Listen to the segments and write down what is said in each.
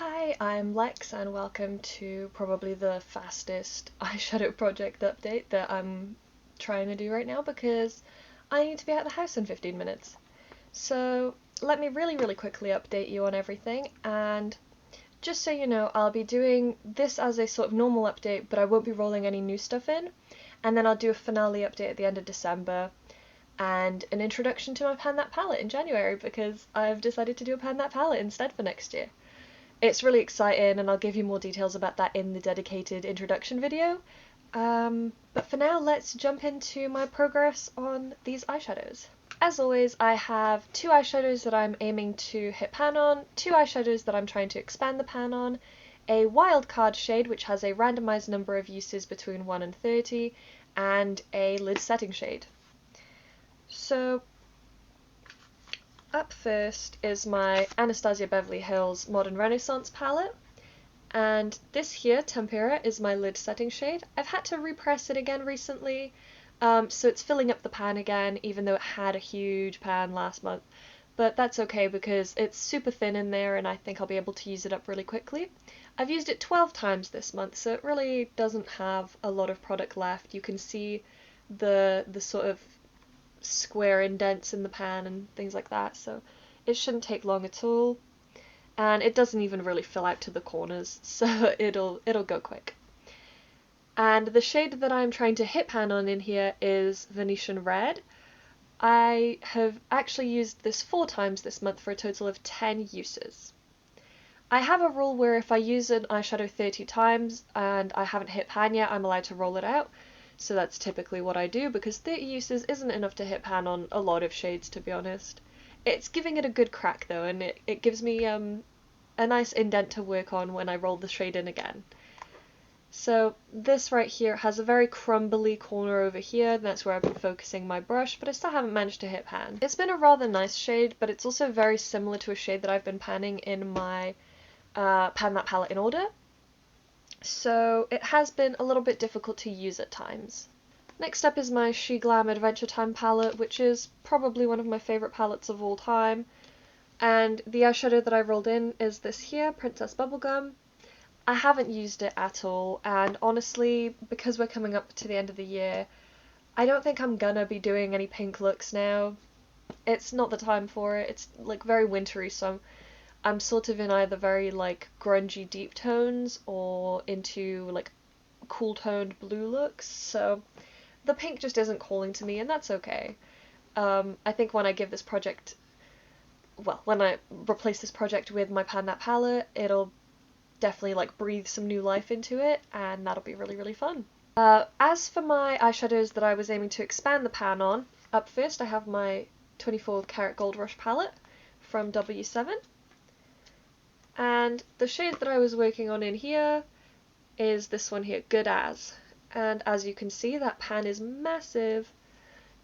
Hi, I'm Lex and welcome to probably the fastest eyeshadow project update that I'm trying to do right now because I need to be out of the house in 15 minutes. So let me really quickly update you on everything, and just so you know, I'll be doing this as a sort of normal update, but I won't be rolling any new stuff in, and then I'll do a finale update at the end of December and an introduction to my Pan That palette in January because I've decided to do a Pan That palette instead for next year. It's really exciting, and I'll give you more details about that in the dedicated introduction video. But for now, let's jump into my progress on these eyeshadows. As always, I have two eyeshadows that I'm aiming to hit pan on, two eyeshadows that I'm trying to expand the pan on, a wildcard shade which has a randomized number of uses between 1 and 30, and a lid setting shade. So up first is my Anastasia Beverly Hills Modern Renaissance palette, and this here, Tempera, is my lid setting shade. I've had to repress it again recently, so it's filling up the pan again, even though it had a huge pan last month. But that's okay because it's super thin in there and I think I'll be able to use it up really quickly. I've used it 12 times this month, so it really doesn't have a lot of product left. You can see the sort of square indents in the pan and things like that, so it shouldn't take long at all, and it doesn't even really fill out to the corners, so it'll go quick. And the shade that I'm trying to hit pan on in here is Venetian Red. I have actually used this 4 times this month for a total of 10 uses. I have a rule where if I use an eyeshadow 30 times and I haven't hit pan yet, I'm allowed to roll it out. So that's typically what I do, because 30 uses isn't enough to hit pan on a lot of shades, to be honest. It's giving it a good crack though, and it gives me a nice indent to work on when I roll the shade in again. So this right here has a very crumbly corner over here, and that's where I've been focusing my brush, but I still haven't managed to hit pan. It's been a rather nice shade, but it's also very similar to a shade that I've been panning in my Pan That palette in order. So it has been a little bit difficult to use at times. Next up is my She Glam Adventure Time palette, which is probably one of my favourite palettes of all time. And the eyeshadow that I rolled in is this here, Princess Bubblegum. I haven't used it at all, and honestly, because we're coming up to the end of the year, I don't think I'm gonna be doing any pink looks now. It's not the time for it. It's like very wintry, so I'm sort of in either very like grungy deep tones or into like cool toned blue looks, so the pink just isn't calling to me, and that's okay. I think when I give this project, well, when I replace this project with my Pan That palette, it'll definitely like breathe some new life into it, and that'll be really fun. As for my eyeshadows that I was aiming to expand the pan on, up first I have my 24 Karat Gold Rush palette from W7. And the shade that I was working on in here is this one here, Good As. And as you can see, that pan is massive.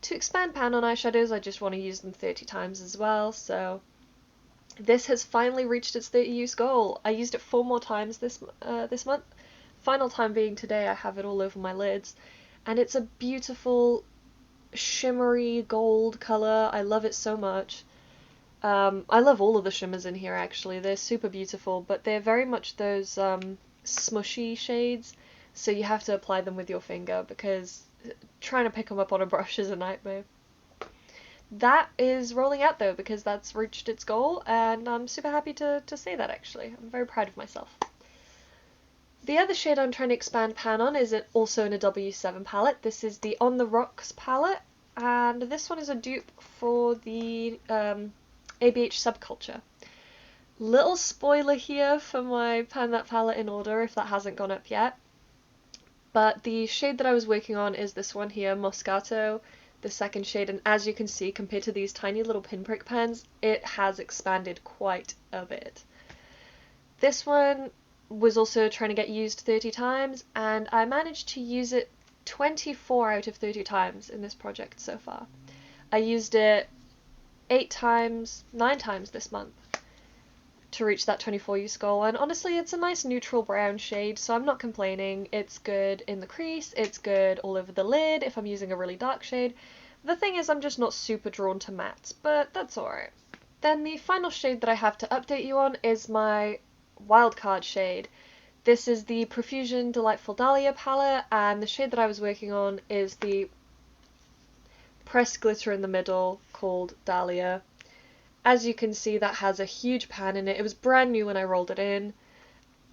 To expand pan on eyeshadows, I just want to use them 30 times as well, so this has finally reached its 30 use goal. I used it 4 more times this month. Final time being today. I have it all over my lids, and it's a beautiful shimmery gold colour. I love it so much. I love all of the shimmers in here actually, they're super beautiful, but they're very much those smushy shades, so you have to apply them with your finger because trying to pick them up on a brush is a nightmare. That is rolling out though, because that's reached its goal, and I'm super happy to say that actually. I'm very proud of myself. The other shade I'm trying to expand pan on is also in a W7 palette. This is the On The Rocks palette, and this one is a dupe for the ABH Subculture. Little spoiler here for my Pan That palette in order, if that hasn't gone up yet. But the shade that I was working on is this one here, Moscato, the second shade, and as you can see, compared to these tiny little pinprick pens, it has expanded quite a bit. This one was also trying to get used 30 times, and I managed to use it 24 out of 30 times in this project so far. I used it 9 times this month to reach that 24 use goal, and honestly it's a nice neutral brown shade, so I'm not complaining. It's good in the crease, it's good all over the lid if I'm using a really dark shade. The thing is, I'm just not super drawn to mattes, but that's alright. Then the final shade that I have to update you on is my wildcard shade. This is the Profusion Delightful Dahlia palette, and the shade that I was working on is the pressed glitter in the middle called Dahlia. As you can see, that has a huge pan in it. It was brand new when I rolled it in.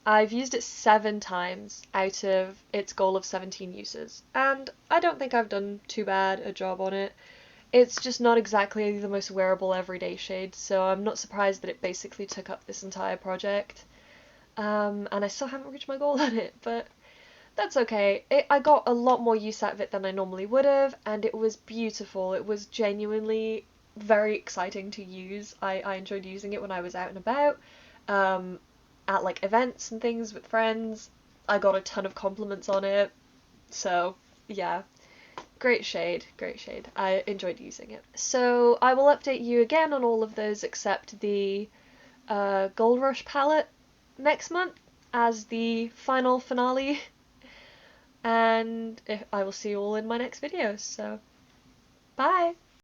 I've used it 7 times out of its goal of 17 uses, and I don't think I've done too bad a job on it. It's just not exactly the most wearable everyday shade, so I'm not surprised that it basically took up this entire project. And I still haven't reached my goal on it, but that's okay. I got a lot more use out of it than I normally would have, and it was beautiful. It was genuinely very exciting to use. I enjoyed using it when I was out and about, at like events and things with friends. I got a ton of compliments on it, so yeah. Great shade, great shade. I enjoyed using it. So I will update you again on all of those except the Gold Rush palette next month as the final finale. And I will see you all in my next video, so bye!